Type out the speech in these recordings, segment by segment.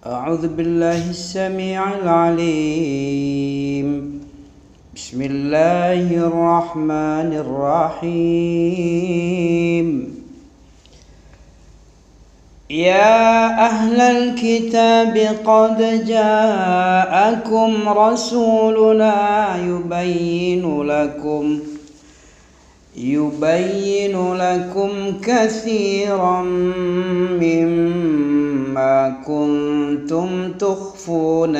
أعوذ بالله السميع العليم. بسم الله الرحمن الرحيم. يا أهل الكتاب قد جاءكم رسولنا يبين لكم كثيرا مما كنتم تخفون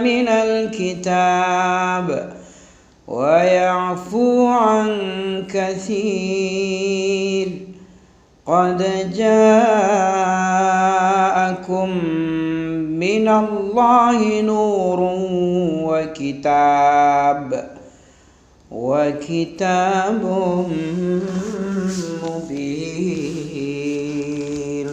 من الكتاب ويعفو عن كثير. قد جاءكم من الله نور وكتاب مبين.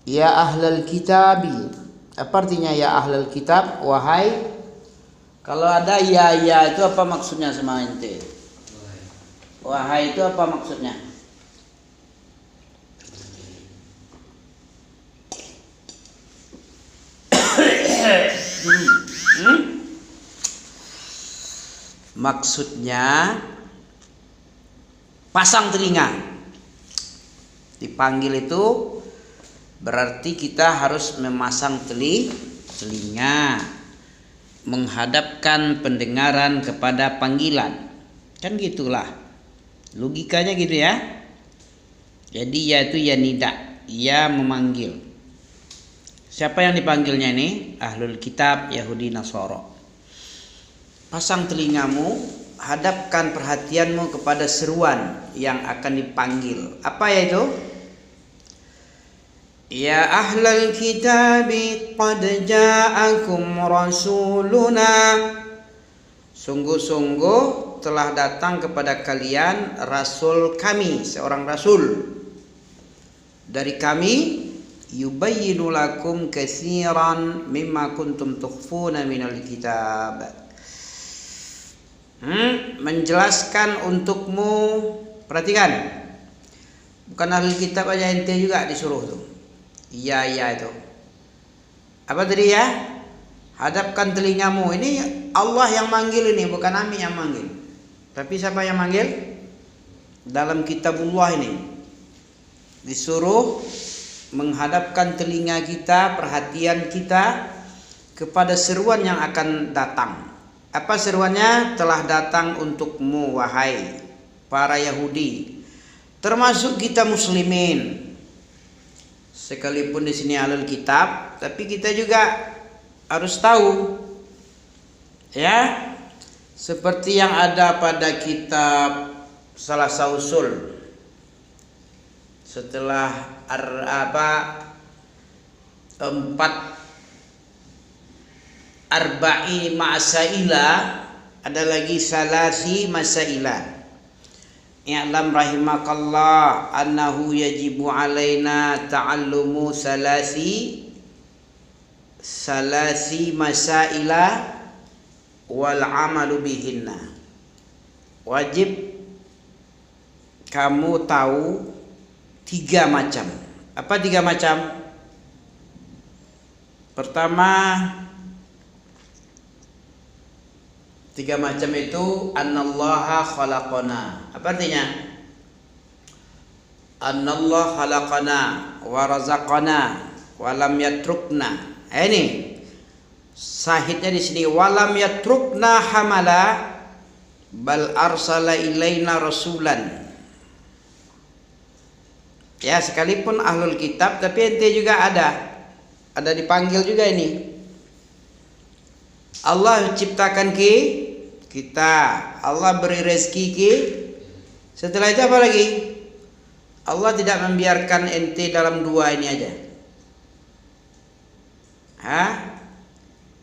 Ya ahlal kitabi. Apa artinya ya ahlal kitab? Wahai. Kalau ada ya itu apa maksudnya sama ente? Wahai itu apa maksudnya? Maksudnya pasang telinga. Dipanggil itu berarti kita harus memasang telinga, menghadapkan pendengaran kepada panggilan. Kan gitulah logikanya gitu ya. Jadi ya itu ya nida, ya memanggil. Siapa yang dipanggilnya ini? Ahlul kitab, Yahudi, Nasara. Pasang telingamu, hadapkan perhatianmu kepada seruan yang akan dipanggil. Apa ya itu? Ya ahlal kitabi qad ja'akum rasuluna. Sungguh-sungguh telah datang kepada kalian rasul kami, seorang rasul dari kami. Yubayyinu lakum katsiran mimma kuntum tukhfuna minal kitab. Menjelaskan untukmu. Perhatikan, bukan ahli kitab aja, ente juga disuruh tuh. Iya itu. Apa tadi ya? Hadapkan telingamu. Ini Allah yang manggil, ini bukan Ami yang manggil. Tapi siapa yang manggil? Dalam kitabullah ini disuruh menghadapkan telinga kita, perhatian kita kepada seruan yang akan datang. Apa seruannya? Telah datang untukmu wahai para Yahudi, termasuk kita muslimin. Sekalipun di sini ahlul kitab, tapi kita juga harus tahu ya, seperti yang ada pada kitab Salasa Usul. Setelah arba'i ma'asailah, ada lagi salasi masailah. I'lam rahimakallah annahu yajibu alaina ta'allumu salasi masaila wal amalu bihinna. Wajib kamu tahu 3 macam. Apa 3 macam? Pertama, 3 macam itu annallaha khalaqana. Apa artinya? Annallaha khalaqana wa razaqana wa lam yatrukna. Ini sahidnya di sini, wa lam yatrukna hamala bal arsala ilaina rasulan. Ya, sekalipun ahlul kitab tapi ente juga ada dipanggil juga ini. Allah ciptakan kita, Allah beri rezeki setelah itu apa lagi? Allah tidak membiarkan ente dalam 2 ini aja.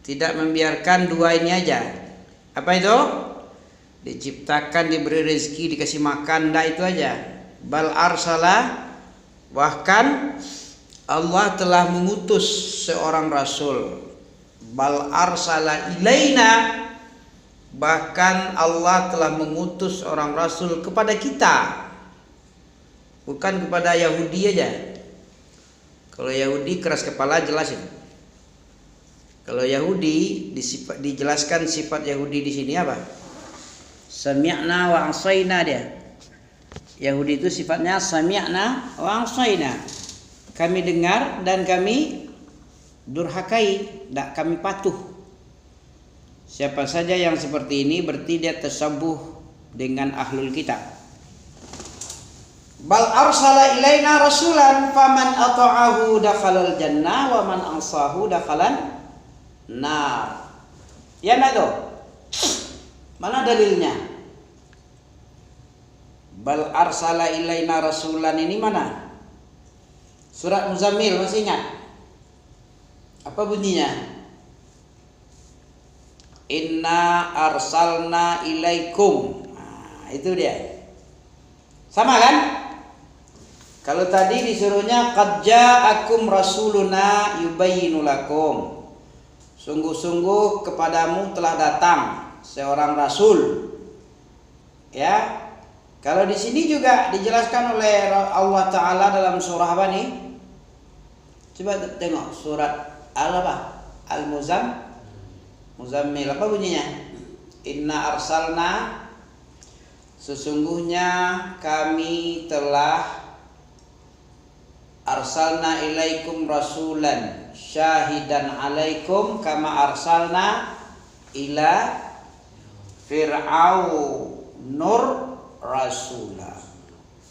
Tidak membiarkan 2 ini aja. Apa itu? Diciptakan, diberi rezeki, dikasih makan, itu aja. Bal arsala Bahkan Allah telah mengutus seorang rasul. Bal arsala ilaina, bahkan Allah telah mengutus orang rasul kepada kita, bukan kepada Yahudi aja. Kalau Yahudi keras kepala jelas itu. Kalau Yahudi dijelaskan sifat Yahudi di sini apa? Sami'na wa asaina dia. Yahudi itu sifatnya sami'na wa asaina. Kami dengar dan kami durhakai, tidak kami patuh. Siapa saja yang seperti ini berarti dia tasabuh dengan ahlul kitab. Bal arsala ilaina rasulan faman ata'ahu dakhalal jannah wa man asahu dakhalan nar. Ya enggak tuh? Mana dalilnya? Bal arsala ilaina rasulan ini mana? Surat Muzammil, masih ingat? Apa bunyinya? Inna arsalna ilaikum. Nah, itu dia. Sama kan? Kalau tadi disuruhnya qad ja'akum rasuluna yubayyinu lakum. Sungguh-sungguh kepadamu telah datang seorang rasul. Ya. Kalau di sini juga dijelaskan oleh Allah Ta'ala dalam surah apa nih? Coba tengok surat Muzammil, apa bunyinya? Inna arsalna, sesungguhnya kami telah arsalna ilaikum rasulan syahidan alaikum kama arsalna ila fir'aunur rasula.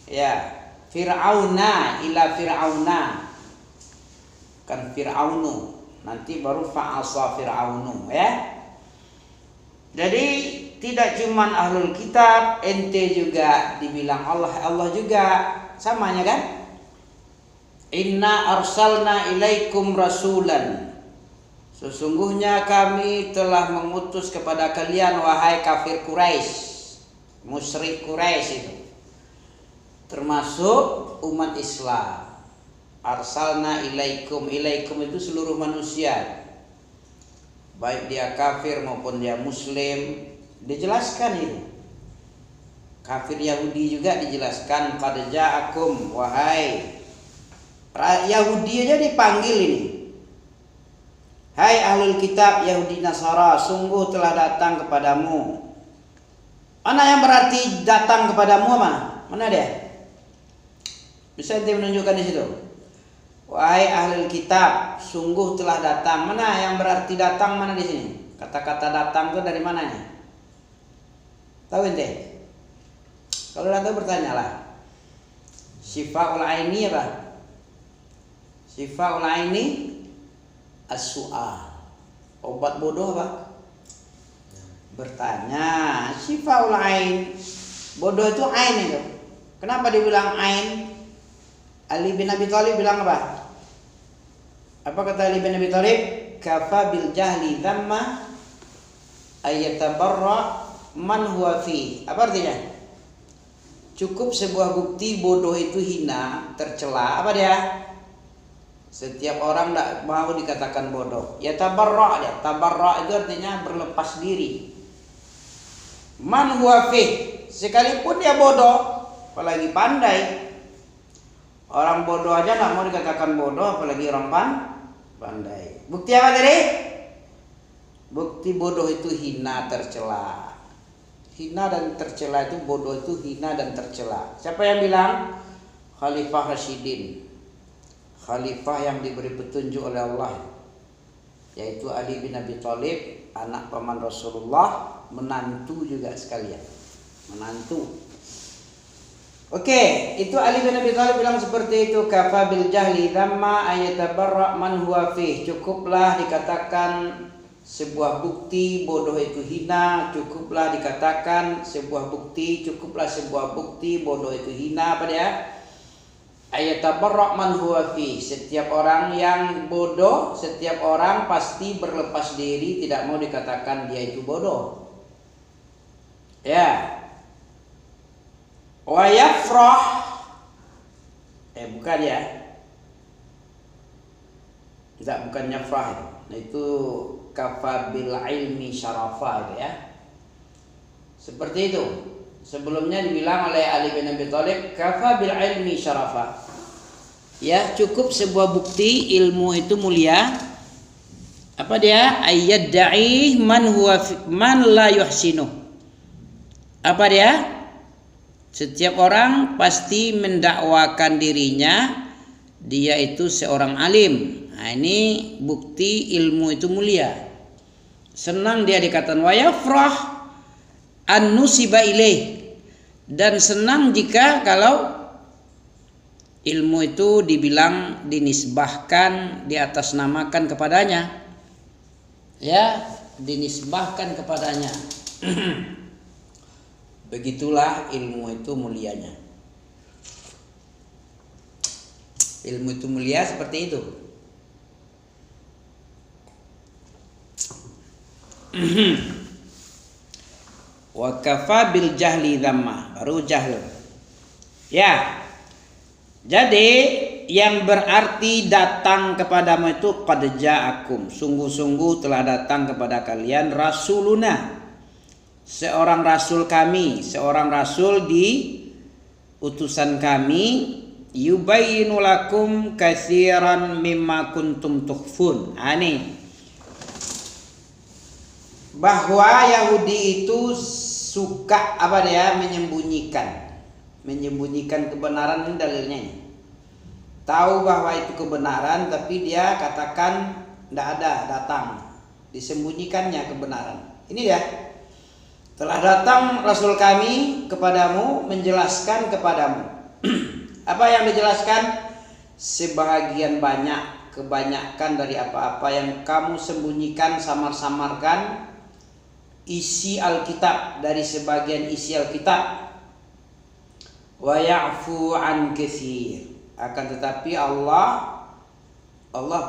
Ya, fir'auna ila fir'auna, kan fir'aunu, nanti baru fa'asa fir'aunu, ya. Jadi tidak cuman ahlul kitab, ente juga dibilang Allah juga samanya kan? Inna arsalna ilaikum rasulan, sesungguhnya kami telah mengutus kepada kalian wahai kafir Quraisy, musyrik Quraisy itu, termasuk umat Islam. Arsalna ilaikum, ilaikum itu seluruh manusia, baik dia kafir maupun dia muslim, dijelaskan itu. Kafir Yahudi juga dijelaskan, qad ja'akum, wahai Yahudi aja dipanggil ini. Hai ahlul kitab Yahudi Nasara, sungguh telah datang kepadamu. Mana yang berarti datang kepadamu apa? Mana dia? Bisa ente menunjukkan di situ? Wahai ahlul kitab, sungguh telah datang. Mana yang berarti datang, mana di sini? Kata-kata datang itu dari mananya? Tahu ente? Kalau anda tahu bertanyalah. Syifaul aini apa? Syifaul aini as-su'al. Obat bodoh apa? Bertanya. Syifaul ain, bodoh itu ain itu. Kenapa dibilang ain? Ali bin Abi Thalib bilang apa? Apa kata Ali bin Abi Thalib? Kafa bil jahli dhamma ayatabarra man huwa fi. Apa artinya? Cukup sebuah bukti bodoh itu hina, tercela. Apa dia? Setiap orang tidak mau dikatakan bodoh. Ya tabarra dia. Tabarra itu artinya berlepas diri. Man huwa fi, sekalipun dia bodoh, apalagi pandai. Orang bodoh aja tidak mau dikatakan bodoh, apalagi orang pandai. Bukti apa tadi? Bukti bodoh itu hina, tercela. Hina dan tercela itu, bodoh itu hina dan tercela. Siapa yang bilang? Khalifah Rasyidin, khalifah yang diberi petunjuk oleh Allah, yaitu Ali bin Abi Thalib, anak paman Rasulullah, menantu juga sekalian, menantu. Oke, itu Ali bin Abi Thalib bilang seperti itu. Kafa bil jahli dhamma ayatabarra man huwa fih. Cukuplah dikatakan sebuah bukti bodoh itu hina, cukuplah dikatakan sebuah bukti, cukuplah sebuah bukti bodoh itu hina. Apa dia? Ayatabarra man huwa fih. Setiap orang yang bodoh, setiap orang pasti berlepas diri, tidak mau dikatakan dia itu bodoh. Ya. Wa yafrah, bukan ya. Tidak, bukan yafrah itu. Nah, itu kafa bil ilmi syarafa itu ya. Seperti itu. Sebelumnya dibilang oleh Ali bin Abi Thalib, kafa bil ilmi syarafa. Ya, cukup sebuah bukti ilmu itu mulia. Apa dia? Ayyadda'i man la yuhsinu. Apa dia? Setiap orang pasti mendakwakan dirinya dia itu seorang alim. Nah, ini bukti ilmu itu mulia. Senang dia dikatakan wa yafrah an nusiba ilaih, dan senang jika kalau ilmu itu dibilang dinisbahkan, diatasnamakan kepadanya. Ya, dinisbahkan kepadanya. Begitulah ilmu itu mulianya. Ilmu itu mulia seperti itu. Wa kafa bil jahli dhamma, baru jahl. Ya. Jadi yang berarti datang kepadamu itu qad ja'akum, sungguh-sungguh telah datang kepada kalian rasuluna, seorang rasul kami, seorang rasul di utusan kami, yubayyinu lakum katsiran mimma kuntum tukhfun. Ini bahwa Yahudi itu suka apa dia, menyembunyikan kebenaran. Ini dalilnya ini. Tahu bahwa itu kebenaran tapi dia katakan tidak ada, datang, disembunyikannya kebenaran. Ini dia. Telah datang rasul kami kepadamu menjelaskan kepadamu. Apa yang dijelaskan? Sebahagian banyak, kebanyakan dari apa-apa yang kamu sembunyikan, samar-samarkan isi Alkitab, dari sebagian isi Alkitab. Wa ya'fu an katsir, akan tetapi Allah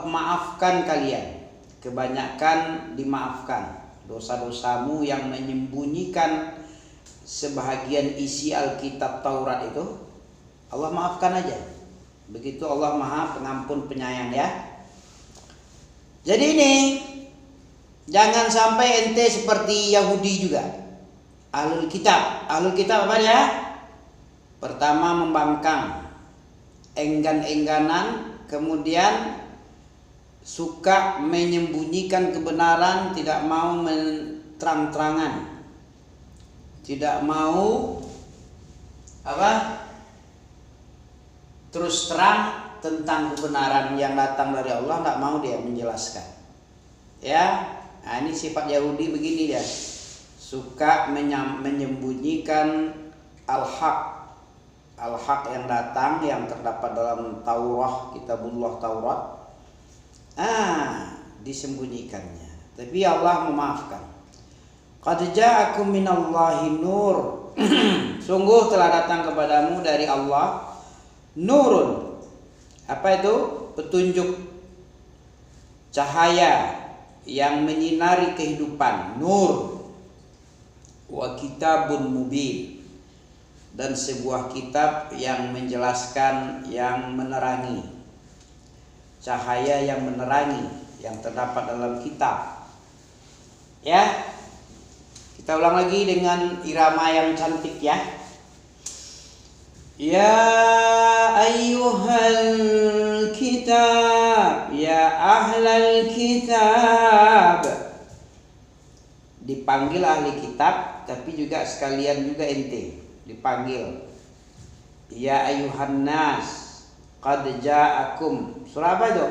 maafkan kalian, kebanyakan dimaafkan. Dosa-dosamu yang menyembunyikan sebahagian isi Alkitab Taurat itu Allah maafkan aja. Begitu Allah Maha Pengampun Penyayang ya. Jadi ini jangan sampai ente seperti Yahudi juga. Ahlul Kitab apa ya? Pertama membangkang, enggan-engganan, kemudian suka menyembunyikan kebenaran, tidak mau terang-terangan, tidak mau terus terang tentang kebenaran yang datang dari Allah, tidak mau dia menjelaskan. Ya, nah ini sifat Yahudi begini dia, suka menyembunyikan al-haq yang datang, yang terdapat dalam Taurat, kitabullah Taurat. Disembunyikannya. Tapi Allah memaafkan. Qad ja'akum minallahi nur. Sungguh telah datang kepadamu dari Allah nurun. Apa itu? Petunjuk, cahaya yang menyinari kehidupan, nur. Wa kitabun mubin, dan sebuah kitab yang menjelaskan, yang menerangi, cahaya yang menerangi yang terdapat dalam kitab. Ya, kita ulang lagi dengan irama yang cantik ya. Ya ayyuhal kitab, ya ahlal kitab. Dipanggil ahli kitab, tapi juga sekalian juga ente dipanggil. Ya ayyuhan nas, qad ja'akum. Surah apa itu?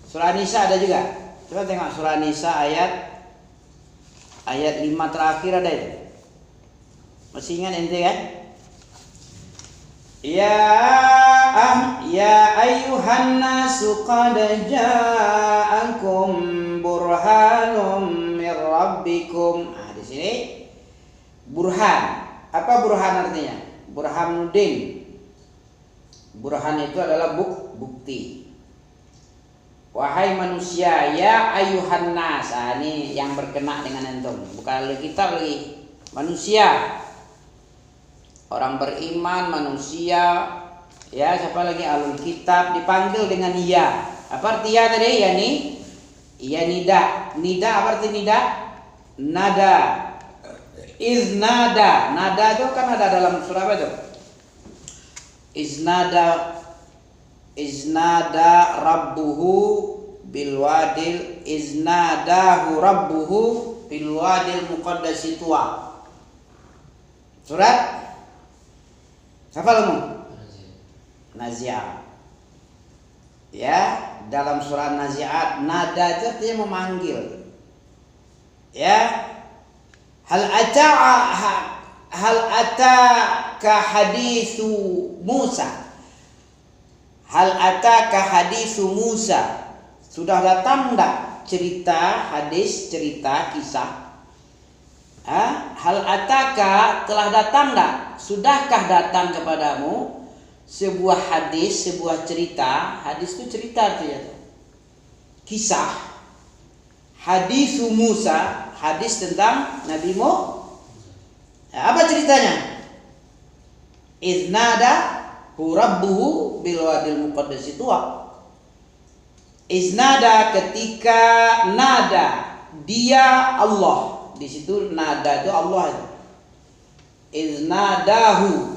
Surah Nisa ada juga. Coba tengok surah Nisa ayat 5 terakhir ada itu. Masih ingat ente kan? Ya ayyuhan nasu qad ja'akum burhanum mir rabbikum. Di sini burhan. Apa burhan artinya? Burhanuddin. Burhan itu adalah bukti. Wahai manusia, ya ayyuhan nas. Ini yang berkena dengan antum. Bukan lagi kitab lagi. Manusia. Orang beriman, manusia, Ya, siapa lagi ahlul kitab dipanggil dengan ya. Apa arti ya tadi? Ya nih. Ya nida. Nida apa arti nida? Nada. Iznada. Nada itu kan ada dalam surah apa itu? Iznada rabbuhu iznadahu rabbuhu bilwadil muqaddasi tuwa. Surat hafal kamu? Nazi'at. Ya, dalam surah Nazi'at nada itu artinya memanggil. Ya. Hal ataka haditsu Musa. Hal ataka haditsu Musa. Sudah datang enggak cerita kisah? Hal ataka, telah datang enggak? Sudahkah datang kepadamu sebuah hadis, sebuah cerita? Hadis itu cerita artinya. Kisah. Haditsu Musa, hadis tentang Nabi Musa. Apa ceritanya? Iznada rabbuhu bilwadil muqaddasi tuwa. Iznada, ketika nada dia Allah. Di situ nada itu Allah. Iznadahu,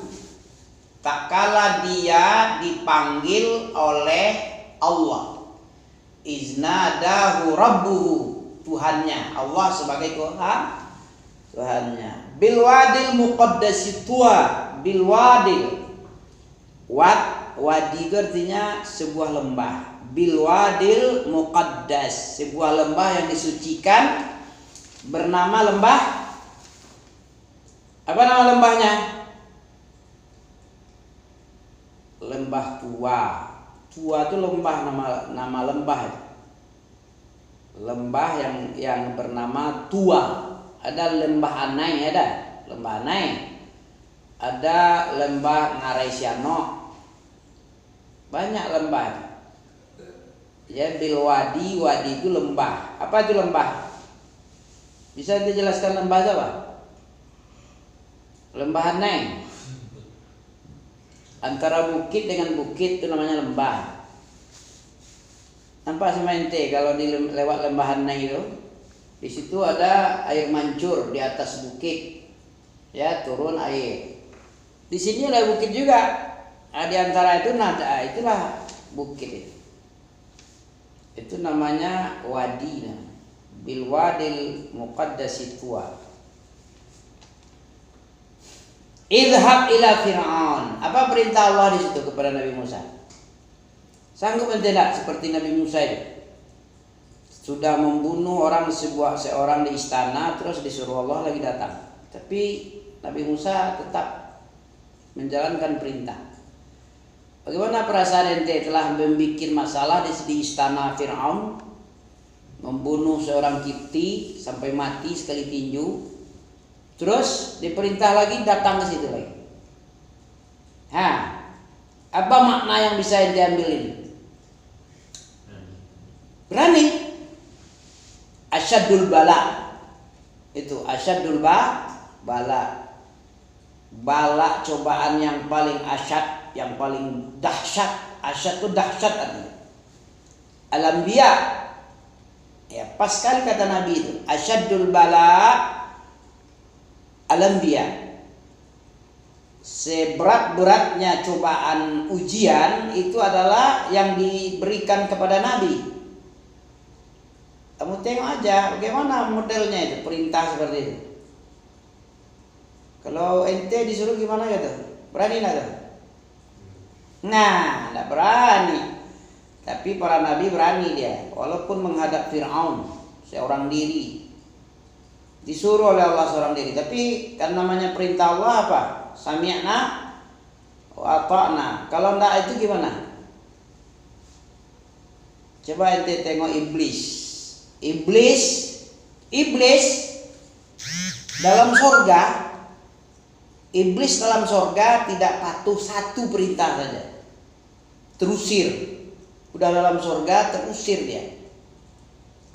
tak kala dia dipanggil oleh Allah. Iznadahu rabbuhu, Tuhannya, Allah sebagai Tuhannya. Bilwadil muqaddasi tuwa. Bilwadil, wadi artinya sebuah lembah. Bilwadil muqaddas, sebuah lembah yang disucikan, bernama lembah. Apa nama lembahnya? Lembah Tuwa. Tuwa itu lembah, nama lembah. Lembah yang bernama Tuwa. Ada lembah Anai, lembah Anai. Ada lembah Ngaraisiano. Banyak lembah. Ya, bilwadi, wadi itu lembah. Apa itu lembah? Bisa dijelaskan lembah apa? Lembah Anai. Antara bukit dengan bukit itu namanya lembah. Nampak sama ente kalau lewat lembah Anai itu, di situ ada air mancur di atas bukit. Ya, turun air. Di sini ada bukit juga. Di antara itu nada, itulah bukit itu. Itu namanya wadi, bilwadil muqaddasi tuwa. Idhab ila Fir'aun. Apa perintah Allah di situ kepada Nabi Musa? Sanggup tidak seperti Nabi Musa itu? Sudah membunuh seorang di istana, terus disuruh Allah lagi datang. Tapi Nabi Musa tetap menjalankan perintah. Bagaimana perasaan ente telah membuat masalah di istana Fir'aun, membunuh seorang Kipti sampai mati sekali tinju, terus diperintah lagi datang ke situ lagi. Apa makna yang bisa ente ambil ini? Berani. Asyadul bala. Itu asyadul bala. Bala cobaan yang paling asyad, yang paling dahsyat. Asyad itu dahsyat artinya. Al-Anbiya. Ya, pas sekali kata Nabi itu. Asyadul bala Al-Anbiya. Seberat-beratnya cobaan ujian itu adalah yang diberikan kepada Nabi. Kamu tengok aja bagaimana modelnya itu, perintah seperti itu. Kalau ente disuruh gimana gitu? Berani nggak tuh? Nah, tidak berani. Tapi para nabi berani dia, walaupun menghadap Fir'aun seorang diri. Disuruh oleh Allah seorang diri, tapi kan namanya perintah Allah apa? Sami'na wa ata'na. Kalau enggak itu gimana? Coba ente tengok iblis dalam sorga. Iblis dalam sorga tidak patuh satu perintah saja, terusir. Udah dalam sorga terusir dia.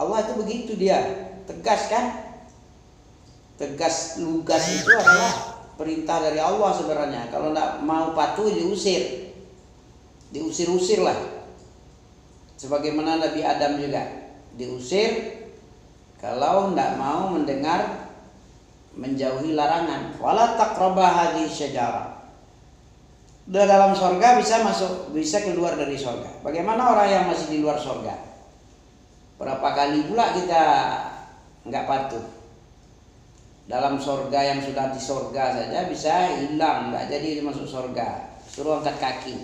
Allah itu begitu, dia tegas kan? Tegas lugas itu adalah perintah dari Allah sebenarnya. Kalau tidak mau patuh diusir. diusir-usir lah. Sebagaimana Nabi Adam juga diusir kalau tidak mau mendengar, menjauhi larangan. Wala taqraba hadhihi syajarah. Udah dalam sorga bisa masuk, bisa keluar dari sorga. Bagaimana orang yang masih di luar sorga? Berapa kali pula kita nggak patuh. Dalam sorga yang sudah di sorga saja bisa hilang, nggak jadi masuk sorga. Suruh angkat kaki.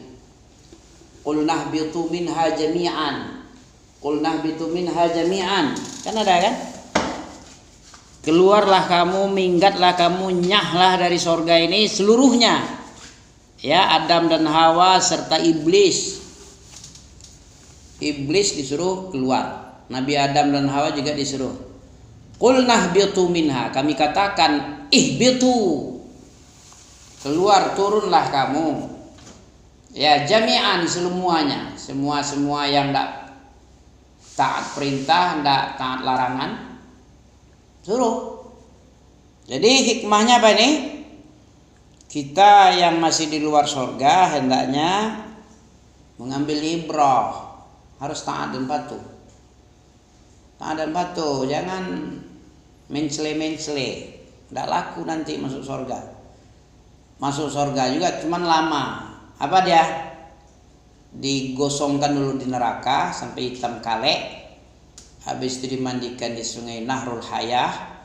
Qul nahbitu minha jami'an. Qul nahbitu minha jami'an. Kan ada kan? Keluarlah kamu, minggatlah kamu, nyahlah dari sorga ini seluruhnya. Ya, Adam dan Hawa serta iblis. Iblis disuruh keluar. Nabi Adam dan Hawa juga disuruh. Qul nahbitu minha. Kami katakan ihbitu. Keluar, turunlah kamu. Ya, jami'an semuanya. Semua yang tidak taat perintah, tidak taat larangan, suruh. Jadi hikmahnya apa ini? Kita yang masih di luar surga hendaknya mengambil ibrah, harus taat dan patuh. Taat dan patuh, jangan mencele-mencele. Tidak laku nanti masuk surga. Masuk surga juga cuman lama. Apa dia? Digosongkan dulu di neraka sampai hitam kalek. Habis itu dimandikan di sungai Nahrul Hayah.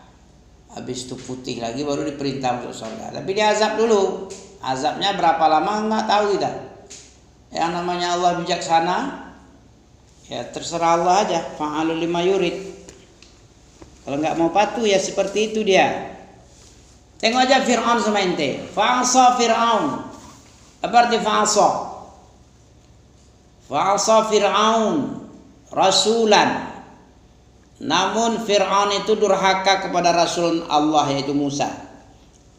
Habis itu putih lagi baru diperintah masuk surga. Tapi diazab dulu. Azabnya berapa lama nggak tahu kita. Yang namanya Allah bijaksana, ya terserah Allah aja. Fa'alul lima yurid. Kalau nggak mau patuh ya seperti itu dia. Tengok aja Fir'aun sama ente. Fa'asa Fir'aun. Apa arti fa'asa? Fa'asa Fir'aun rasulan. Namun Fir'aun itu durhaka kepada Rasul Allah yaitu Musa.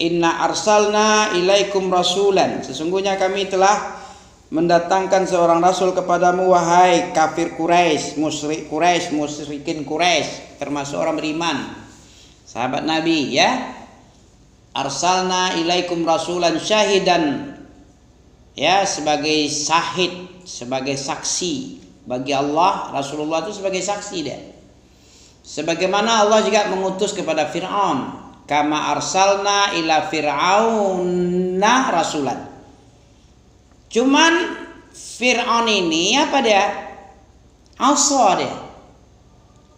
Inna arsalna ilaikum rasulan. Sesungguhnya kami telah mendatangkan seorang rasul kepadamu wahai kafir Quraisy, musyrikin Quraisy, termasuk orang beriman, sahabat Nabi ya. Arsalna ilaikum rasulan syahidan, ya, sebagai syahid, sebagai saksi bagi Allah. Rasulullah itu sebagai saksi dia. Sebagaimana Allah juga mengutus kepada Fir'aun, kama arsalna ila fir'auna rasulan. Cuman Fir'aun ini apa dia? Asa dia.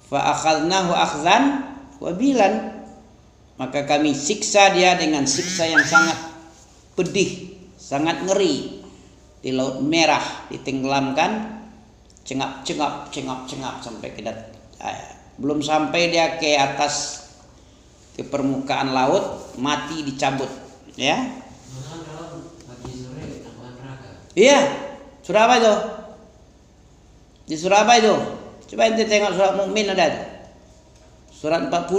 Fa akhadnahu akhzan wabilan. Maka kami siksa dia dengan siksa yang sangat pedih, sangat ngeri. Di Laut Merah ditenggelamkan, cengap sampai ke belum sampai dia ke atas, ke permukaan laut, mati dicabut, ya. Iya, surah apa itu? Di surah apa itu? Coba ente tengok surat Mukmin ada itu. Surat 40.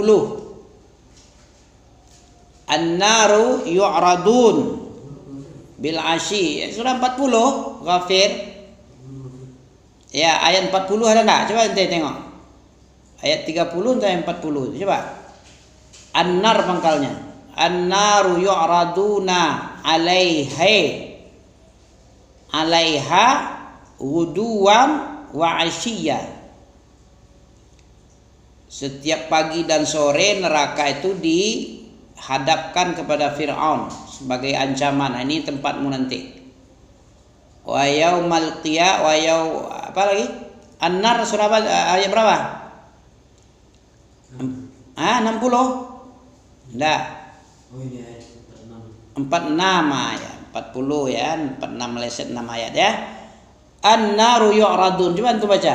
An-naru yu'radun bil asyi. Surah 40 Ghafir. Ya, ayat 40 ada enggak? Coba ente tengok. Ayat 30 atau ayat 40. Coba. An-nar pangkalnya. An-naru yu'raduna alaiha ghuduwan wa asyiya. Setiap pagi dan sore neraka itu dihadapkan kepada Fir'aun sebagai ancaman. Nah, ini tempatmu nanti. Wa yaumal qiyamah wa apa lagi? An-nar surah apa, ayat berapa? 60? Enggak. Oh ini ayat 46 ya. 40 ya, 46 meleset 6 ayat ya. An-naru yu'radun. Coba antum baca.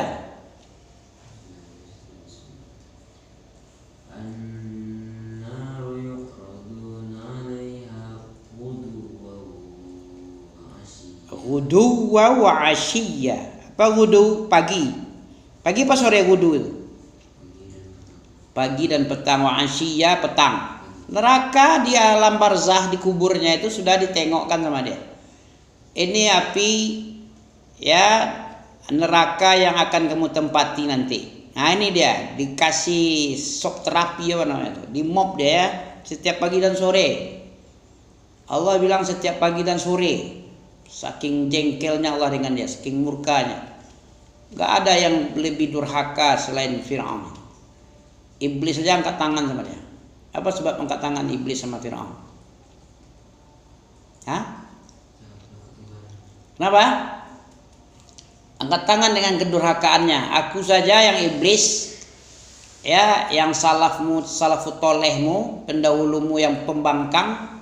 An-naru yu'radun 'alaiha ghuduwa wa 'ashiyya. Apa ghudu? Pagi. Pagi apa sore ghudu itu? Pagi dan petang. Wa 'ashiyya petang. Neraka di alam barzah di kuburnya itu sudah ditengokkan sama dia. Ini api ya neraka yang akan kamu tempati nanti. Nah ini dia dikasih shock terapi apa namanya itu, di mop dia ya, setiap pagi dan sore. Allah bilang setiap pagi dan sore. Saking jengkelnya Allah dengan dia, saking murkanya. Gak ada yang lebih durhaka selain Fir'aun. Iblis saja angkat tangan sama dia. Apa sebab angkat tangan iblis sama Fir'aun? Hah? Kenapa? Angkat tangan dengan kedurhakaannya. Aku saja yang iblis, ya, yang salafut tolehmu, pendahulumu yang pembangkang,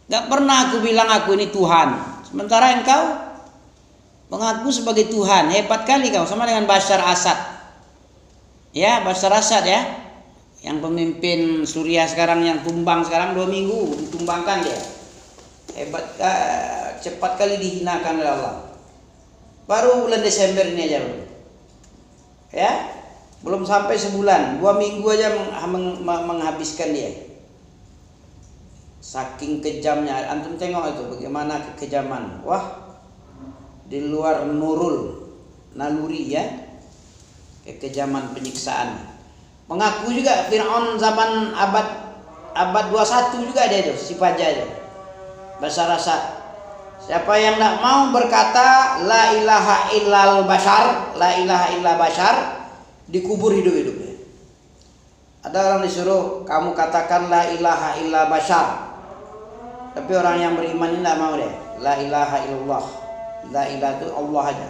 gak pernah aku bilang aku ini Tuhan. Sementara engkau mengaku sebagai Tuhan. Hebat kali kau, sama dengan Bashar Assad. Ya, Bashar Assad ya, yang pemimpin Suriah sekarang, yang tumbang sekarang 2 minggu ditumbangkan dia. Hebat, cepat kali dihinakan oleh Allah. Baru bulan Desember ini aja, ya, belum sampai sebulan, 2 minggu aja menghabiskan dia. Saking kejamnya, antum tengok itu bagaimana kekejaman. Wah, di luar naluri ya, kekejaman penyiksaan. Mengaku juga Fir'aun zaman abad 21 juga dia itu, si Paja itu. Bashar Assad. Siapa yang tidak mau berkata la ilaha illal bashar, la ilaha illa bashar, dikubur hidup-hidupnya. Ada orang disuruh kamu katakan la ilaha illa bashar, tapi orang yang beriman ini tidak mau deh. La ilaha illallah, la ilaha itu Allah aja.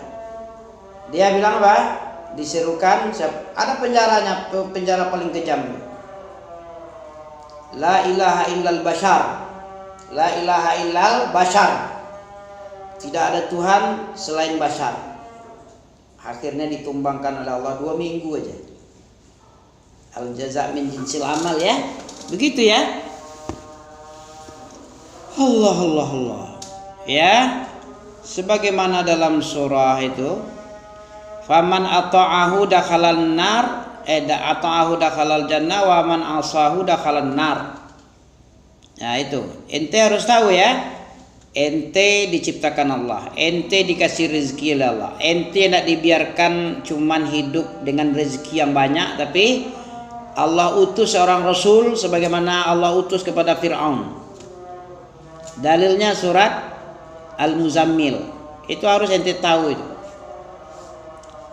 Dia bilang apa? Diserukan, ada penjaranya, penjara paling kejam. La ilaha illal bashar, la ilaha illal bashar. Tidak ada Tuhan selain Bashar. Akhirnya ditumbangkan oleh Allah 2 minggu aja. Al jaza min jinsil amal ya. Begitu ya. Allah. Ya. Sebagaimana dalam surah itu, faman ata'ahu dakhalan nar, ata'ahu dakhalal jannah wa man asahu dakhalan nar. Nah itu, ente harus tahu ya. Ente diciptakan Allah, ente dikasih rezeki oleh Allah, ente tidak dibiarkan cuman hidup dengan rezeki yang banyak, tapi Allah utus seorang Rasul sebagaimana Allah utus kepada Fir'aun. Dalilnya surat Al-Muzammil. Itu harus ente tahu itu.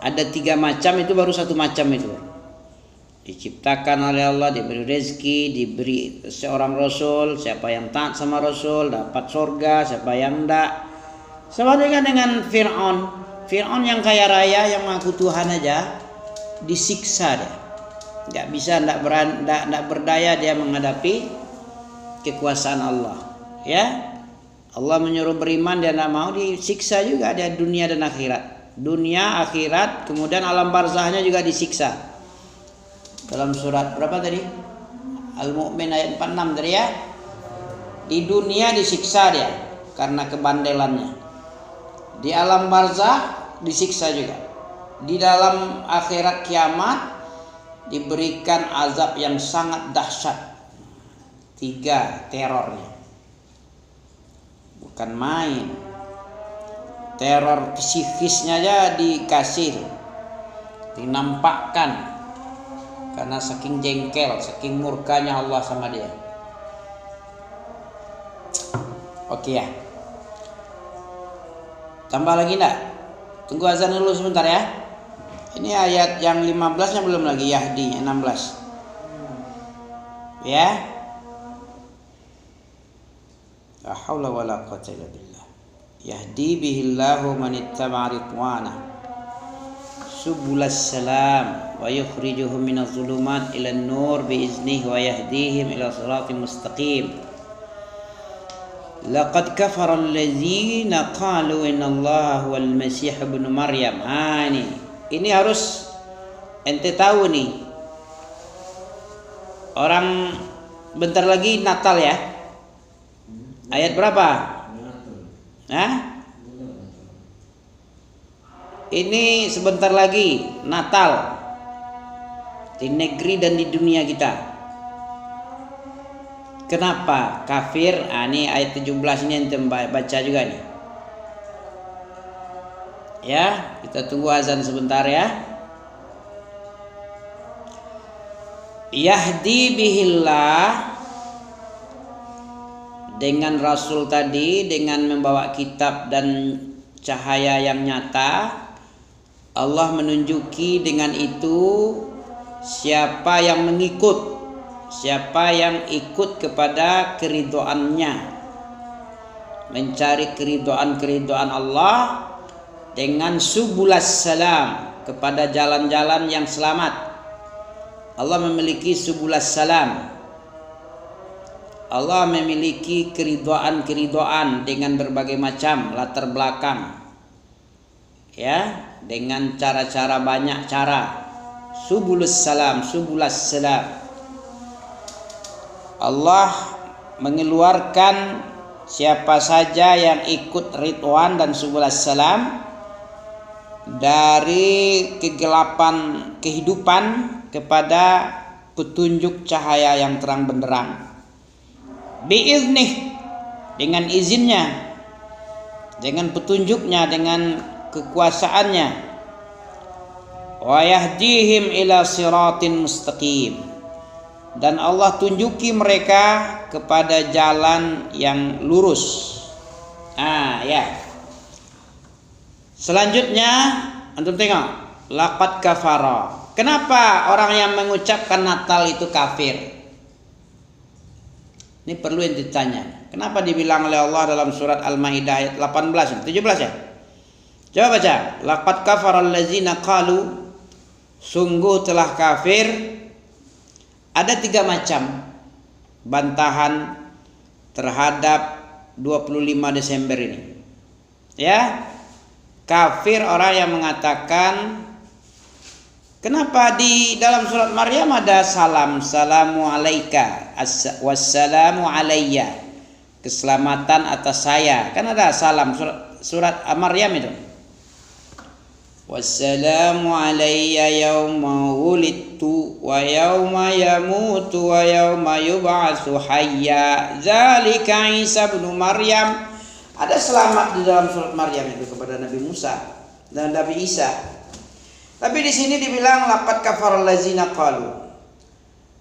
Ada 3 macam, itu baru 1 macam itu. Diciptakan oleh Allah, diberi rezeki, diberi seorang Rasul. Siapa yang taat sama Rasul dapat surga, siapa yang tidak. Sama dengan Fir'aun. Fir'aun yang kaya raya, yang mengaku Tuhan aja, disiksa dia. Gak bisa, tidak berdaya dia menghadapi kekuasaan Allah. Ya, Allah menyuruh beriman, dia tidak mau, disiksa juga dia dunia dan akhirat. Dunia, akhirat, kemudian alam barzahnya juga disiksa. Dalam surat berapa tadi? Al-Mu'min ayat 46 tadi ya. Di dunia disiksa dia karena kebandelannya. Di alam barzah disiksa juga. Di dalam akhirat kiamat diberikan azab yang sangat dahsyat. 3 terornya. Bukan main. Teror psikisnya aja dikasih, dinampakkan. Karena saking jengkel, saking murkanya Allah sama dia. Oke ya. Tambah lagi enggak? Tunggu azan dulu sebentar ya. Ini ayat yang 15-nya belum lagi, Yahdi 16. Ya. La haula wala quwwata illa billah. Yahdi bihillahu man ittaba'a ridwanah subulas salam wa yukhrijuhum minadh dhulumat ilan nur biiznihi wa yahdihim ila siratim mustaqim. Laqad kafara alladzina qalu innallaha huwal masih ibnu maryam. Ini harus ente tahu nih. Orang bentar lagi Natal ya. Ayat berapa? Hah? Ini sebentar lagi Natal di negeri dan di dunia kita. Kenapa kafir? Ini ayat 17 ini ente baca juga nih. Ya, kita tunggu azan sebentar ya. Yahdi bihillah, dengan Rasul tadi, dengan membawa kitab dan cahaya yang nyata, Allah menunjuki dengan itu siapa yang mengikut, siapa yang ikut kepada keridhoannya, mencari keridhoan Allah dengan subulas salam, kepada jalan-jalan yang selamat. Allah memiliki subulas salam. Allah memiliki keridhaan dengan berbagai macam latar belakang, ya, dengan cara-cara, banyak cara. Subulas salam. Allah mengeluarkan siapa saja yang ikut ridwan dan subulas salam dari kegelapan kehidupan kepada petunjuk cahaya yang terang benderang. Biiznih, dengan izinnya, dengan petunjuknya, dengan kekuasaannya. Wa yahdihim ila siratin mustaqim, dan Allah tunjuki mereka kepada jalan yang lurus. Ya. Selanjutnya antum tengok, laqad kafara. Kenapa orang yang mengucapkan Natal itu kafir? Ini perlu yang ditanya. Kenapa dibilang oleh Allah dalam surat Al-Maidah ayat 18, 17 ya? Coba baca. Laqad kafara allazina qalu, sungguh telah kafir. Ada 3 macam bantahan terhadap 25 Desember ini. Ya. Kafir orang yang mengatakan, kenapa di dalam surat Maryam ada salamu alaika, wassalamu alayya, keselamatan atas saya. Kan ada salam surat Maryam itu. Wassalamu alayya yauma wulidtu wa yauma yamutu wa yauma yub'atsu hayya. Zalika Isa ibnu Maryam. Ada selamat di dalam surat Maryam itu kepada Nabi Musa dan Nabi Isa. Tapi di sini dibilang laqad kafaral ladzina qalu.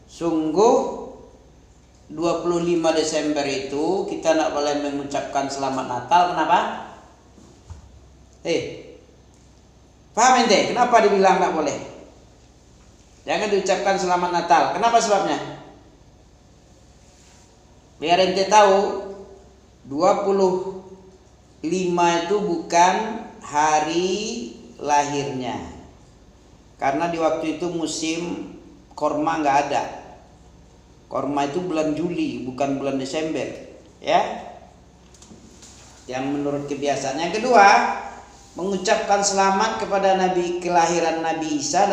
Sungguh 25 Desember itu kita tidak boleh mengucapkan selamat Natal. Kenapa? Paham ente? Kenapa dibilang tidak boleh? Jangan diucapkan selamat Natal. Kenapa sebabnya? Biar ente tahu, 25 itu bukan hari lahirnya. Karena di waktu itu musim korma nggak ada. Korma itu bulan Juli, bukan bulan Desember, ya. Yang menurut kebiasaan. Yang kedua, mengucapkan selamat kepada kelahiran Nabi Isa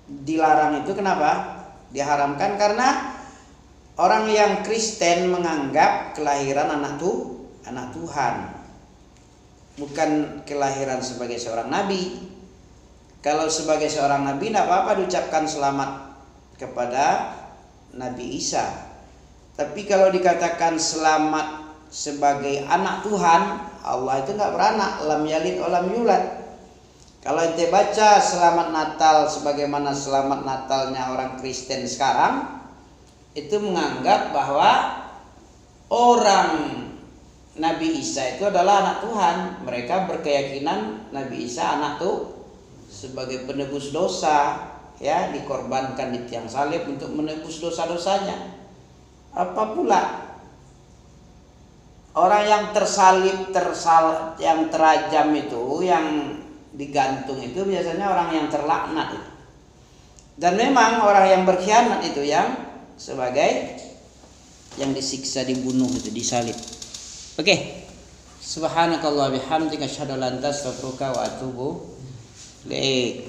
dilarang itu. Kenapa? Diharamkan karena orang yang Kristen menganggap kelahiran anak Tuhan, bukan kelahiran sebagai seorang nabi. Kalau sebagai seorang nabi tidak apa-apa diucapkan selamat kepada Nabi Isa. Tapi kalau dikatakan selamat sebagai anak Tuhan, Allah itu nggak beranak, lam yalid lam yulad. Kalau ente baca selamat Natal sebagaimana selamat Natalnya orang Kristen sekarang, itu menganggap bahwa orang Nabi Isa itu adalah anak Tuhan. Mereka berkeyakinan Nabi Isa anak tuh sebagai penebus dosa, ya, dikorbankan di tiang salib untuk menebus dosa-dosanya. Apa pula orang yang yang terajam itu, yang digantung itu biasanya orang yang terlaknat itu. Dan memang orang yang berkhianat itu yang sebagai yang disiksa, dibunuh itu, disalib. Oke. Subhanakallah bihamdika asyhadu an la ilaha illa anta astaghfiruka wa atubu ilaik.